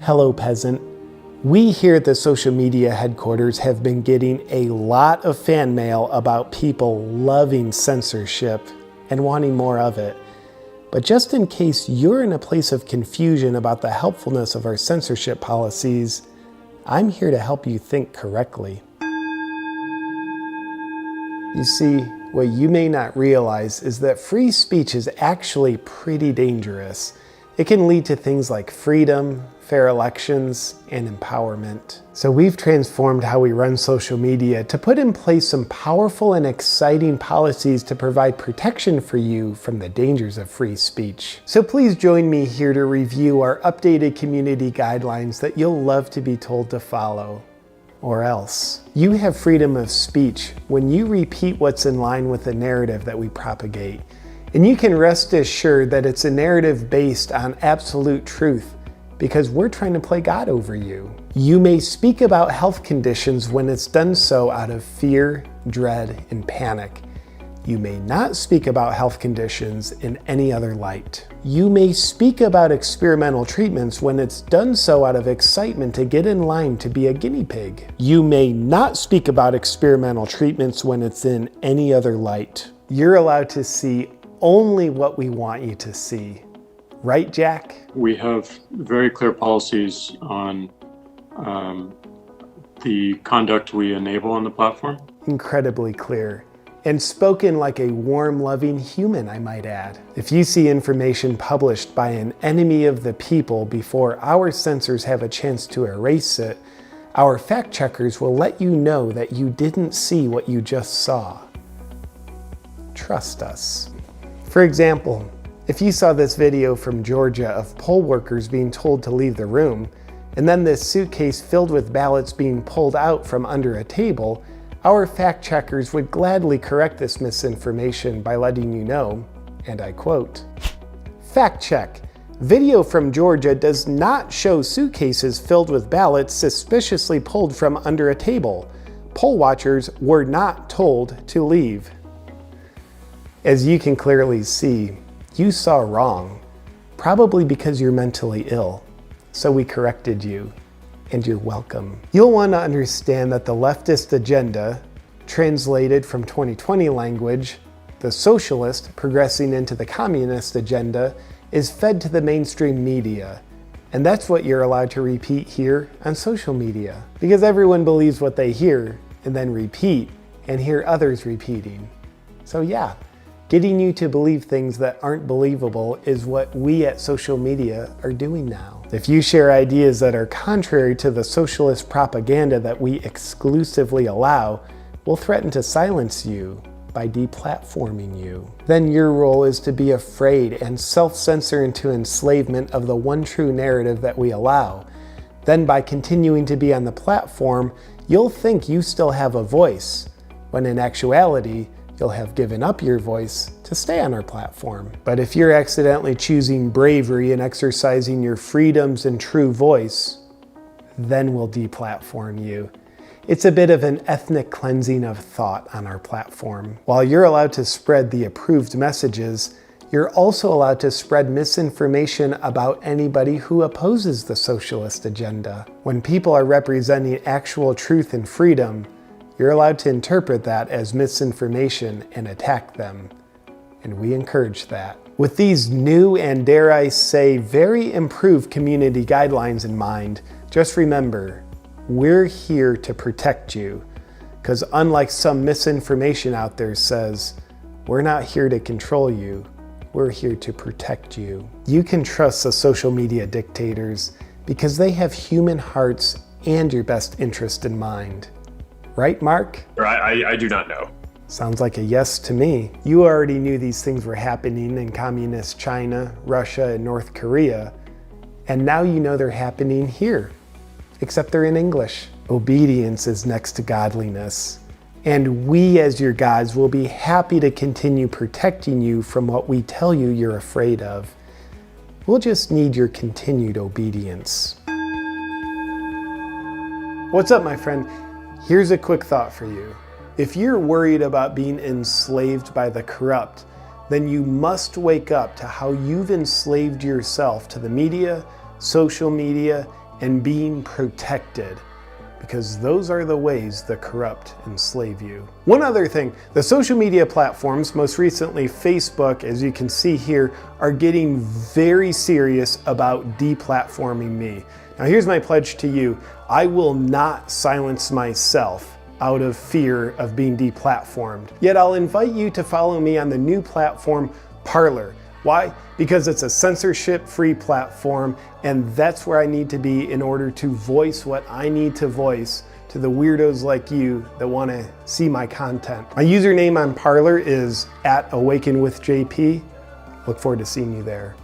Hello, peasant. We here at the social media headquarters have been getting a lot of fan mail about people loving censorship and wanting more of it. But just in case you're in a place of confusion about the helpfulness of our censorship policies, I'm here to help you think correctly. You see, what you may not realize is that free speech is actually pretty dangerous. It can lead to things like freedom, fair elections, and empowerment. So we've transformed how we run social media to put in place some powerful and exciting policies to provide protection for you from the dangers of free speech. So please join me here to review our updated community guidelines that you'll love to be told to follow. Or else. You have freedom of speech when you repeat what's in line with the narrative that we propagate. And you can rest assured that it's a narrative based on absolute truth, because we're trying to play God over you. You may speak about health conditions when it's done so out of fear, dread, and panic. You may not speak about health conditions in any other light. You may speak about experimental treatments when it's done so out of excitement to get in line to be a guinea pig. You may not speak about experimental treatments when it's in any other light. You're allowed to see only what we want you to see. Right, Jack? We have very clear policies on the conduct we enable on the platform. Incredibly clear. And spoken like a warm, loving human, I might add. If you see information published by an enemy of the people before our censors have a chance to erase it, our fact checkers will let you know that you didn't see what you just saw. Trust us. For example, if you saw this video from Georgia of poll workers being told to leave the room, and then this suitcase filled with ballots being pulled out from under a table, our fact checkers would gladly correct this misinformation by letting you know, and I quote, "Fact check. Video from Georgia does not show suitcases filled with ballots suspiciously pulled from under a table. Poll watchers were not told to leave." As you can clearly see, you saw wrong, probably because you're mentally ill. So we corrected you, and you're welcome. You'll want to understand that the leftist agenda, translated from 2020 language, the socialist progressing into the communist agenda, is fed to the mainstream media. And that's what you're allowed to repeat here on social media. Because everyone believes what they hear, and then repeat, and hear others repeating. So yeah. Getting you to believe things that aren't believable is what we at social media are doing now. If you share ideas that are contrary to the socialist propaganda that we exclusively allow, we'll threaten to silence you by deplatforming you. Then your role is to be afraid and self-censor into enslavement of the one true narrative that we allow. Then by continuing to be on the platform, you'll think you still have a voice, when in actuality, you'll have given up your voice to stay on our platform. But if you're accidentally choosing bravery and exercising your freedoms and true voice, then we'll deplatform you. It's a bit of an ethnic cleansing of thought on our platform. While you're allowed to spread the approved messages, you're also allowed to spread misinformation about anybody who opposes the socialist agenda. When people are representing actual truth and freedom, you're allowed to interpret that as misinformation and attack them. And we encourage that. With these new and, dare I say, very improved community guidelines in mind, just remember, we're here to protect you. Because unlike some misinformation out there says, we're not here to control you, we're here to protect you. You can trust the social media dictators because they have human hearts and your best interest in mind. Right, Mark? I do not know. Sounds like a yes to me. You already knew these things were happening in communist China, Russia, and North Korea, and now you know they're happening here, except they're in English. Obedience is next to godliness, and we as your gods will be happy to continue protecting you from what we tell you you're afraid of. We'll just need your continued obedience. What's up, my friend? Here's a quick thought for you. If you're worried about being enslaved by the corrupt, then you must wake up to how you've enslaved yourself to the media, social media, and being protected, because those are the ways the corrupt enslave you. One other thing, the social media platforms, most recently Facebook, as you can see here, are getting very serious about deplatforming me. Now here's my pledge to you. I will not silence myself out of fear of being deplatformed. Yet I'll invite you to follow me on the new platform, Parler. Why? Because it's a censorship-free platform, and that's where I need to be in order to voice what I need to voice to the weirdos like you that want to see my content. My username on Parler is @AwakenWithJP. Look forward to seeing you there.